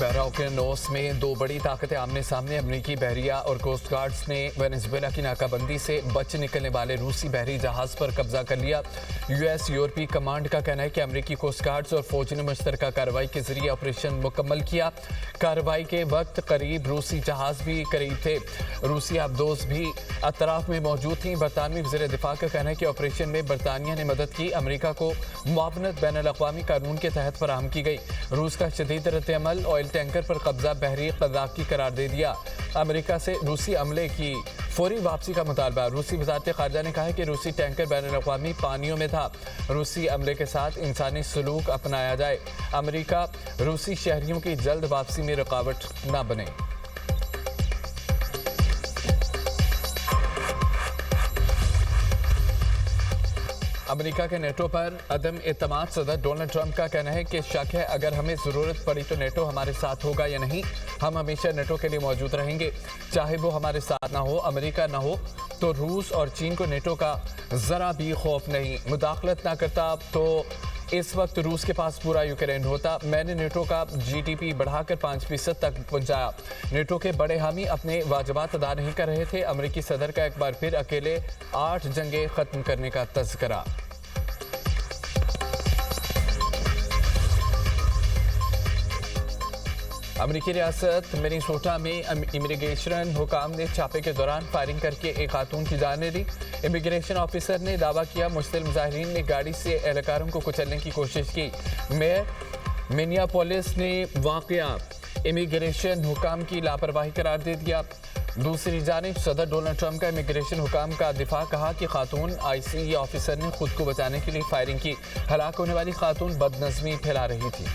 बहरा ओकेनोस में दो बड़ी ताकतें आमने सामने। अमरीकी बहरिया और कोस्ट गार्ड्स ने वेनेजुएला की नाकाबंदी से बच निकलने वाले रूसी बहरी जहाज पर कब्जा कर लिया। यूएस यूरोपीय कमांड का कहना है कि अमरीकी कोस्ट गार्ड्स और फौज ने मुश्तरका कार्रवाई के जरिए ऑपरेशन मुकम्मल किया। कार्रवाई के वक्त करीब रूसी जहाज भी करीब थे। रूसी आबदोज भी अतराफ में मौजूद थी। बरतानवी वज़ीर दिफा का कहना है कि ऑपरेशन में बरतानिया ने मदद की। अमरीका को मुआवनत बैनुल-अक़वामी कानून के तहत फराहम की गई। रूस का शदीद रद्द-ए-अमल ऑयल टैंकर पर कब्जा बहरी क़ज़ाक़ी करार दे दिया। अमरीका से रूसी अमले की फौरी वापसी का मुतालबा। रूसी वज़ारत ख़ारजा ने कहा है कि रूसी टैंकर बैनुल-अक़वामी पानियों में था। रूसी अमले के साथ इंसानी सलूक अपनाया जाए। अमरीका रूसी शहरियों की जल्द वापसी में रुकावट न बने। अमेरिका के नेटो पर अदम एतमाद। सदर डोनाल्ड ट्रंप का कहना है कि शक है, अगर हमें ज़रूरत पड़ी तो नेटो हमारे साथ होगा या नहीं। हम हमेशा नेटो के लिए मौजूद रहेंगे, चाहे वो हमारे साथ ना हो, अमेरिका ना हो। तो रूस और चीन को नेटो का ज़रा भी खौफ नहीं। मुदाखलत ना करता तो इस वक्त रूस के पास पूरा यूक्रेन होता। मैंने नेटो का जीडीपी बढ़ाकर 5% तक पहुंचाया। नेटो के बड़े हामी अपने वाजिबात अदा नहीं कर रहे थे। अमेरिकी सदर का एक बार फिर अकेले 8 जंगें ख़त्म करने का तज़किरा। अमेरिकी रियासत मिनेसोटा में इमिग्रेशन हुकाम ने छापे के दौरान फायरिंग करके एक खातून की जान ले ली। इमिग्रेशन ऑफिसर ने दावा किया मुश्तिल मुजाहिरीन ने गाड़ी से एहलकारों को कुचलने की कोशिश की। मेयर मिनियापोलिस ने वाकया इमिग्रेशन हुकाम की लापरवाही करार दे दिया। दूसरी जानिब सदर डोनाल्ड ट्रंप का इमिग्रेशन हुकाम का दिफा। कहा कि खातून आईसी ऑफिसर ने खुद को बचाने के लिए फायरिंग की। हलाक होने वाली खातून बदनज़मी फैला रही थी।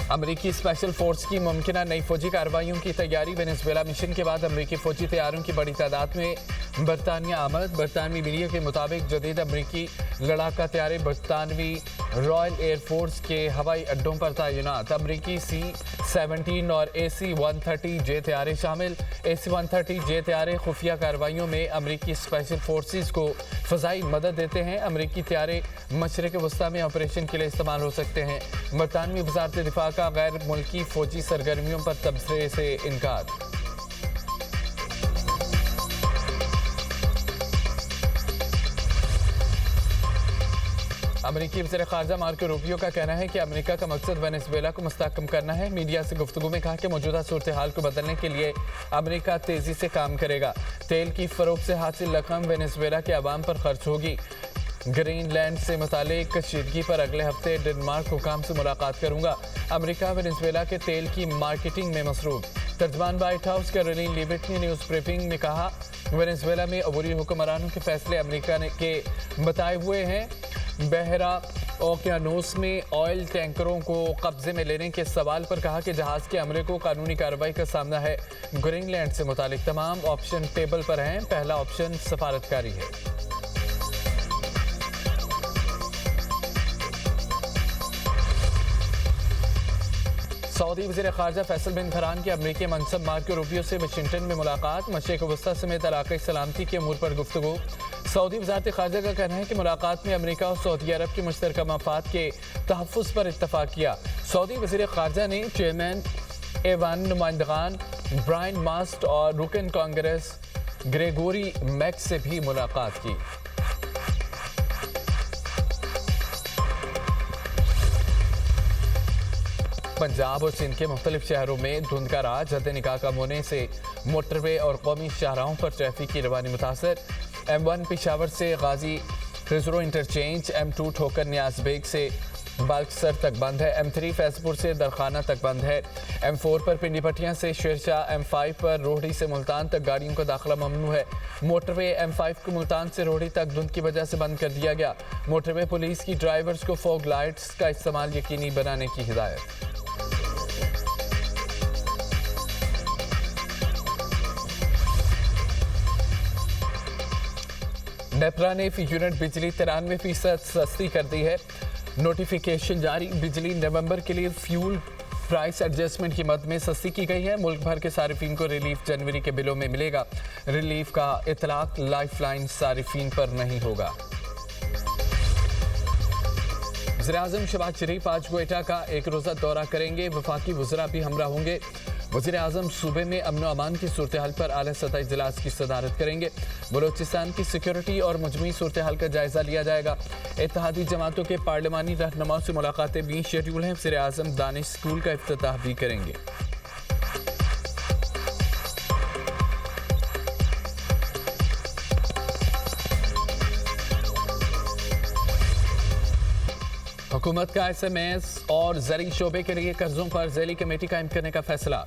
अमरीकी स्पेशल फोर्स की मुमकिन नई फौजी कार्रवाइयों की तैयारी। वेनेजुएला मिशन के बाद अमरीकी फौजी तैयारों की बड़ी तादाद में बरतानिया आमद। बरतानवी मीडिया के मुताबिक जदीद अमरीकी लड़ाका तैयारे बरतानवी रॉयल एयरफोर्स के हवाई अड्डों पर तैनात। अमरीकी C-17 और AC-130 जे तैयारे शामिल। AC-130 जे तैयारे खुफिया कार्रवाइयों में अमरीकी स्पेशल फोर्सेस को फ़ज़ाई मदद देते हैं। अमरीकी तैयारे मशरिक़ वस्ता में ऑपरेशन के लिए इस्तेमाल हो सकते हैं। बरतानवी वज़ारत दिफा का गैर मुल्की फ़ौजी सरगर्मियों पर तबसरे से इनकार। अमरीकी वज़ीर ख़ारजा मार्को रूबियो का कहना है कि अमेरिका का मकसद वेनेजुएला को मुस्तहकम करना है। मीडिया से गुफ्तगू में कहा कि मौजूदा सूरत हाल को बदलने के लिए अमेरिका तेज़ी से काम करेगा। तेल की फ़रोख्त से हासिल रकम वेनेजुएला के अवाम पर खर्च होगी। ग्रीनलैंड से मुतालिक कशीदगी पर अगले हफ्ते डेनमार्क हुकाम से मुलाकात करूंगा। अमेरिका वेनेजुएला के तेल की मार्केटिंग में मसरूफ। तर्जमान व्हाइट हाउस कैरोलिन लीविट ने न्यूज़ ब्रीफिंग में कहा वेनेजुएला में अबूरी हुक्मरानों के फैसले अमेरिका के बताए हुए हैं। बहरा ओकेनोस में ऑयल टैंकरों को कब्जे में लेने के सवाल पर कहा कि जहाज़ के अमले को कानूनी कार्रवाई का सामना है। ग्रीनलैंड से मुतालिक तमाम ऑप्शन टेबल पर हैं। पहला ऑप्शन सफारतकारी है। सऊदी वज़ीर ख़ारजा फैसल बिन फरहान की अमरीकी मनसब मार्को रूबियो से वाशिंगटन में मुलाकात। मशरिक़ वस्ता समेत इलाक़ाई सलामती के अमूर पर गुफ्तगू। सऊदी वज़ारत ख़ारजा का कहना है कि मुलाकात में अमरीका और सऊदी अरब के मुश्तरका मफ़ाद के तहफ़्फ़ुज़ पर इत्तफ़ाक़ किया। सऊदी वज़ीर ख़ारजा ने चेयरमैन एवान नुमाइंदगान ब्रायन मास्ट और रुकन कांग्रेस ग्रेगोरी मैक्स से भी मुलाकात की। पंजाब और सिंध के मुख्तलिफ शहरों में धुंध का राज। हद निकाह कम होने से मोटरवे और कौमी शाहराहों पर ट्रैफिक की रवानी मुतासर। M1 पेशावर से गाजी खिजरो इंटरचेंज, M2 ठोकर न्याज बेग से बाल्कसर तक बंद है। M3 फैजपुर से दरखाना तक बंद है। M4 पर पिंडी पट्टियाँ से शेरशाह, M5 पर रोहड़ी से मुल्तान तक गाड़ियों का दाखिला ममनू है। मोटरवे M5 को मुल्तान से रोहड़ी तक धुंध की वजह से बंद कर दिया गया। मोटरवे पुलिस की ड्राइवर्स को फॉग लाइट्स का इस्तेमाल यकीनी बनाने की हिदायत। नेपरा ने फी यूनिट बिजली 93% सस्ती कर दी है। नोटिफिकेशन जारी। बिजली नवंबर के लिए फ्यूल प्राइस एडजस्टमेंट की मद में सस्ती की गई है। मुल्क भर के सारिफीन को रिलीफ जनवरी के बिलों में मिलेगा। रिलीफ का इतलाक लाइफलाइन सारिफीन पर नहीं होगा। वज़ीर-ए-आज़म शहबाज शरीफ आज क्वेटा का एक रोज़ा दौरा करेंगे। वफाकी वज़रा भी हमरा होंगे। वज़ीर-ए-आज़म सूबे में अमन व अमान की सूरत हाल पर आला सतह इजलास की सदारत करेंगे। बलोचिस्तान की सिक्योरिटी और मजमूई सूरत हाल का जायजा लिया जाएगा। इत्तेहादी जमातों के पार्लिमानी रहनुमाओं से मुलाकातें भी शेड्यूल हैं। वज़ीर-ए-आज़म दानिश स्कूल का इफ्तिताह भी करेंगे। हुकूमत का SMS और ज़री शोबे के लिए कर्जों पर ज़ैली कमेटी कायम करने का फैसला।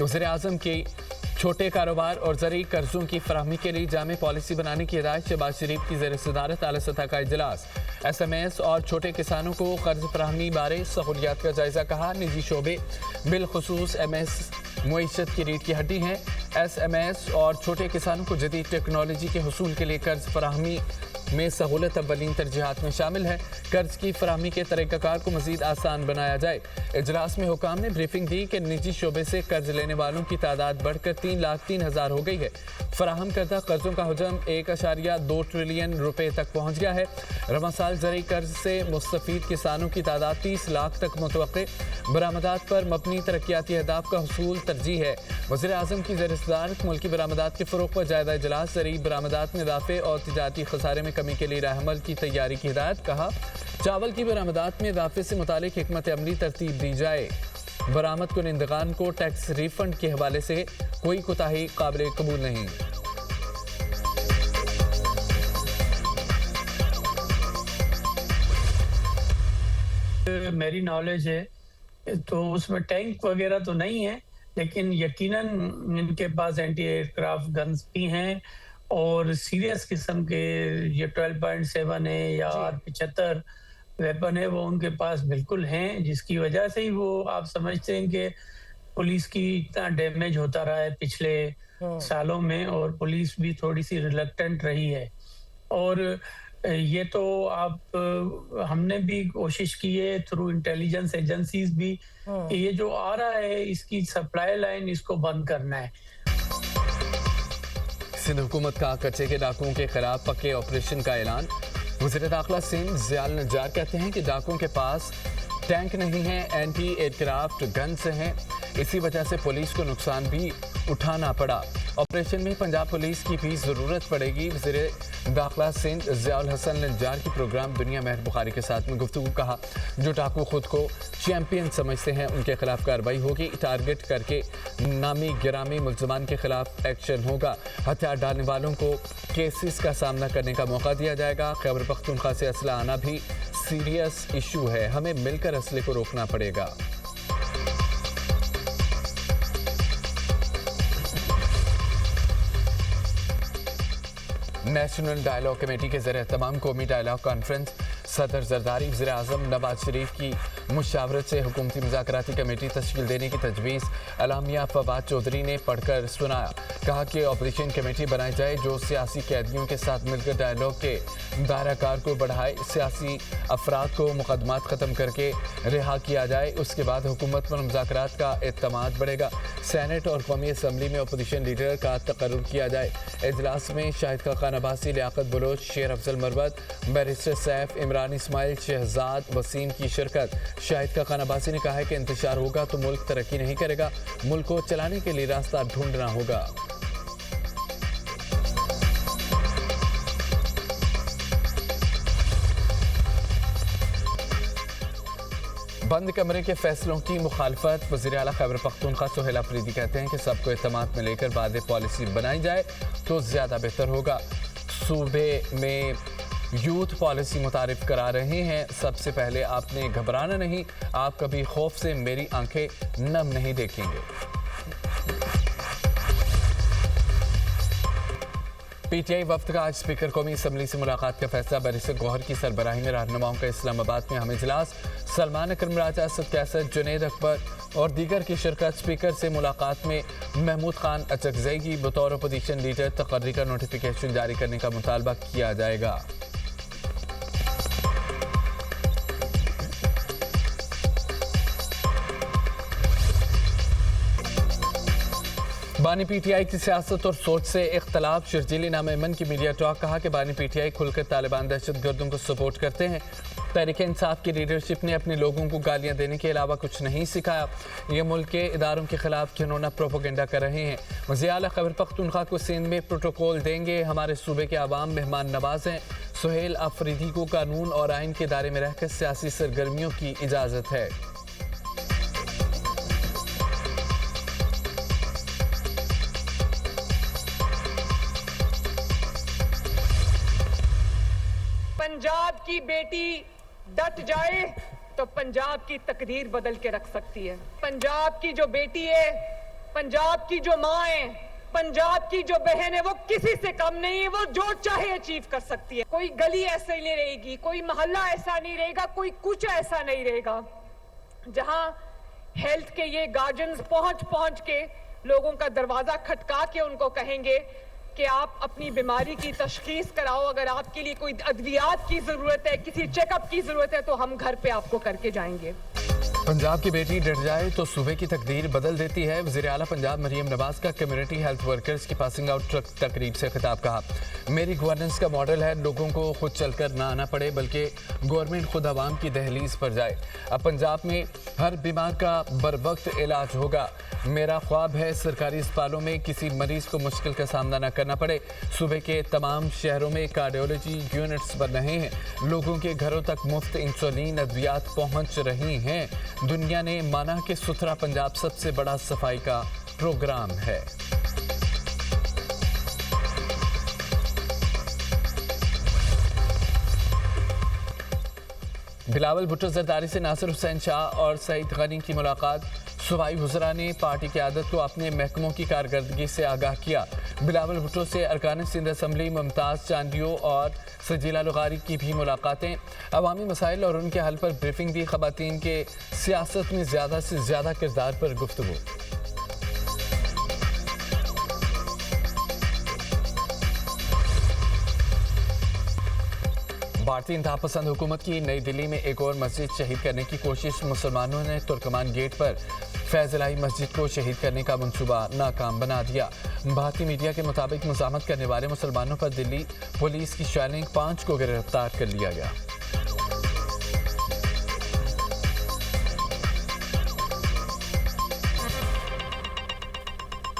वज़ीर-ए-आज़म की छोटे कारोबार और ज़री कर्जों की फराहमी के लिए जामे पॉलिसी बनाने की हिदायत। शहबाज शरीफ की ज़ेर सदारत आला सतह का इजलास। SMS और छोटे किसानों को कर्ज फराहमी बारे सहूलियात का जायजा। कहा निजी शोबे बिलखुसूस MS मुईशत की रीढ़ की हड्डी हैं। SMS और छोटे किसानों को जदीद टेक्नोलॉजी के हुसूल के लिए कर्ज फराहमी में सहूलत अव्वलीन तरजीहात में शामिल है। कर्ज की फराहमी के तरीक़ाकार को मज़ीद आसान बनाया जाए। इजलास में हुकाम ने ब्रीफिंग दी कि निजी शोबे से कर्ज लेने वालों की तादाद बढ़कर 3,03,000 हो गई है। फराहम करदा कर्जों का हजम 1.2 ट्रिलियन रुपए तक पहुँच गया है। रवां साल ज़री कर्ज से मुस्तफ़ीद किसानों की तादाद 30 लाख तक मुतवक्के। बरामदात पर मबनी तरक्याती अहदाफ का हसूल तरजीह है। वज़ीर-ए-आज़म की ज़ेर सदारत मुल्की बरामदात के फ़रोग़ पर जायज़ा इजलास। ज़री बरामदात में इजाफे और तिजारती खसारे में कमी के लिए राहमल की तैयारी की हिदायत। कहा चावल की बरामदात में इजाफे से मुतालिक हिकमत अमली तरतीब दी जाए। बरामद कुनिंदगान को टैक्स रिफंड के हवाले से कोई कोताही काबिल कबूल नहीं। मेरी नॉलेज है तो उसमें टैंक वगैरह तो नहीं है, लेकिन यकीनन इनके पास एंटी एयरक्राफ्ट गन्स भी हैं और सीरियस किस्म के ये 12.7 है या R75 वेपन है, वो उनके पास बिल्कुल हैं, जिसकी वजह से ही वो आप समझते हैं कि पुलिस की इतना डैमेज होता रहा है पिछले सालों में और पुलिस भी थोड़ी सी रिलक्टेंट रही है। और ये तो आप हमने भी कोशिश की है थ्रू इंटेलिजेंस एजेंसीज भी कि ये जो आ रहा है इसकी सप्लाई लाइन इसको बंद करना है। सिंध हुकूमत का कच्चे के डाकुओं के खिलाफ पक्के ऑपरेशन का ऐलान। वज़ीर दाखिला सिंध ज़ियाल नज्जार कहते हैं कि डाकुओं के पास टैंक नहीं है, एंटी एयरक्राफ्ट गन्स हैं, इसी वजह से पुलिस को नुकसान भी उठाना पड़ा। ऑपरेशन में पंजाब पुलिस की भी ज़रूरत पड़ेगी। वज़ीर दाखिला सिंध ज़ियाउल हसन नज्जार की प्रोग्राम दुनिया महर बुखारी के साथ में गुफ्तगू। कहा जो डाकू खुद को चैंपियन समझते हैं उनके खिलाफ कार्रवाई होगी। टारगेट करके नामी गिरामी मुल्ज़मान के खिलाफ एक्शन होगा। हथियार डालने वालों को केसेस का सामना करने का मौका दिया जाएगा। खैबर पख्तूनख्वा से असला आना भी सीरियस इशू है, हमें मिलकर असले को रोकना पड़ेगा। नेशनल डायलॉग कमेटी के ज़रिए तमाम कौमी डायलॉग कॉन्फ्रेंस सदर जरदारी वज़ीर-ए-आज़म नवाज शरीफ की मुशावरत से हुकूमती मुज़ाकराती कमेटी तश्कील देने की तजवीज़ अलामिया फवाद चौधरी ने पढ़कर सुनाया। कहा कि ऑपरेशन कमेटी बनाई जाए जो सियासी कैदियों के साथ मिलकर डायलॉग के दायराकार को बढ़ाए, सियासी अफराद को मुकदमात ख़त्म करके रिहा किया जाए, उसके बाद हुकूमत पर मुज़ाकरात का एतमाद बढ़ेगा। सेनेट और कौमी असम्बली में अपोजिशन लीडर का तकर्रुर किया जाए। इजलास में शाहिद खान अब्बासी, लियाकत बलोच, शेर अफजल मरवत, बैरिस्टर सैफ, इमरान इस्माइल, शहजाद वसीम की शिरकत। शाहिद खान अब्बासी ने कहा है कि इंतशार होगा तो मुल्क तरक्की नहीं करेगा, मुल्क को चलाने के लिए रास्ता ढूंढना होगा। बंद कमरे के फैसलों की मुखालफत। वज़ीर आला खैबर पख्तूनख्वा सोहेल अफरीदी कहते हैं कि सबको एतमाद में लेकर बाद पॉलिसी बनाई जाए तो ज़्यादा बेहतर होगा। सूबे में यूथ पॉलिसी मुतारिफ करा रहे हैं। सबसे पहले आपने घबराना नहीं, आप कभी खौफ से मेरी आंखें नम नहीं देखेंगे। PTI वफ्द का आज स्पीकर कौमी असम्बली से मुलाकात का फैसला। बैरिस्टर गौहर की सरबराही में रहनुमाओं का इस्लामाबाद में हम इजलास। सलमान अकरम राजा, असद कैसर, जुनैद अकबर और दीगर की शिरकत। स्पीकर से मुलाकात में महमूद खान अचकजई की बतौर अपोजिशन लीडर तकर्री का नोटिफिकेशन जारी करने का मुतालबा किया जाएगा। बानी पीटीआई की सियासत और सोच से इख्तलाफ। शर्जीली नाम की मीडिया टॉक। कहा कि बानी पीटीआई खुलकर तालिबान दहशतगर्दों को सपोर्ट करते हैं। तहरीक इंसाफ की लीडरशिप ने अपने लोगों को गालियां देने के अलावा कुछ नहीं सिखाया। ये मुल्क के इदारों के खिलाफ घिनौना प्रोपोगेंडा कर रहे हैं। वज़ीर आला खैबर पख्तूनख्वा को सिंध में प्रोटोकॉल देंगे। हमारे सूबे के आवाम मेहमान नवाज हैं। सुहेल अफरीदी को कानून और आइन के दायरे में रहकर सियासी सरगर्मियों की इजाज़त है। पंजाब की बेटी डट जाए तो पंजाब की तकदीर बदल के रख सकती है। पंजाब की जो बेटी है, पंजाब की जो माँ है, पंजाब की जो बहन है, वो किसी से कम नहीं है। वो जो चाहे अचीव कर सकती है। कोई गली ऐसे नहीं रहेगी, कोई मोहल्ला ऐसा नहीं रहेगा, कोई कुछ ऐसा नहीं रहेगा जहां हेल्थ के ये गार्जियंस पहुंच के लोगों का दरवाजा खटका के उनको कहेंगे कि आप अपनी बीमारी की तशखीस कराओ। अगर आपके लिए कोई अद्वियात की जरूरत है, किसी चेकअप की जरूरत है, तो हम घर पे आपको करके जाएंगे। पंजाब की बेटी डट जाए तो सूबे की तकदीर बदल देती है। वज़ीर आला पंजाब मरियम नवाज का कम्युनिटी हेल्थ वर्कर्स की पासिंग आउट तकरीब से खिताब। कहा, मेरी गवर्नेंस का मॉडल है लोगों को खुद चलकर ना आना पड़े, बल्कि गवर्नमेंट खुद आवाम की दहलीज पर जाए। अब पंजाब में हर बीमार का बर वक्त इलाज होगा। मेरा ख्वाब है सरकारी अस्पतालों में किसी मरीज को मुश्किल का सामना न करना पड़े। सूबे के तमाम शहरों में कार्डियोलॉजी यूनिट्स बन रहे हैं। लोगों के घरों तक मुफ्त इंसुलिन अद्वियात पहुंच रही हैं। दुनिया ने माना कि सुथरा पंजाब सबसे बड़ा सफाई का प्रोग्राम है। बिलावल भुट्टो जरदारी से नासिर हुसैन शाह और सईद गनी की मुलाकात। सूबाई वज़रा ने पार्टी की आदत को अपने महकमों की कारकर्दगी से आगाह किया। बिलावल भुट्टो से अरकान सिंध असम्बली मुमताज़ चांदियो और सजीला लुगारी की भी मुलाकातें। अवामी मसाइल और उनके हल पर ब्रीफिंग दी। ख़वातीन के सियासत में ज़्यादा से ज़्यादा किरदार पर गुफ्तगू। भारतीय इंतहा पसंद हुकूमत की नई दिल्ली में एक और मस्जिद शहीद करने की कोशिश। मुसलमानों ने तुर्कमान गेट पर फैज़ इलाही मस्जिद को शहीद करने का मंसूबा नाकाम बना दिया। भारतीय मीडिया के मुताबिक मुज़ाहमत करने वाले मुसलमानों पर दिल्ली पुलिस की शेलिंग 5 को गिरफ्तार कर लिया गया।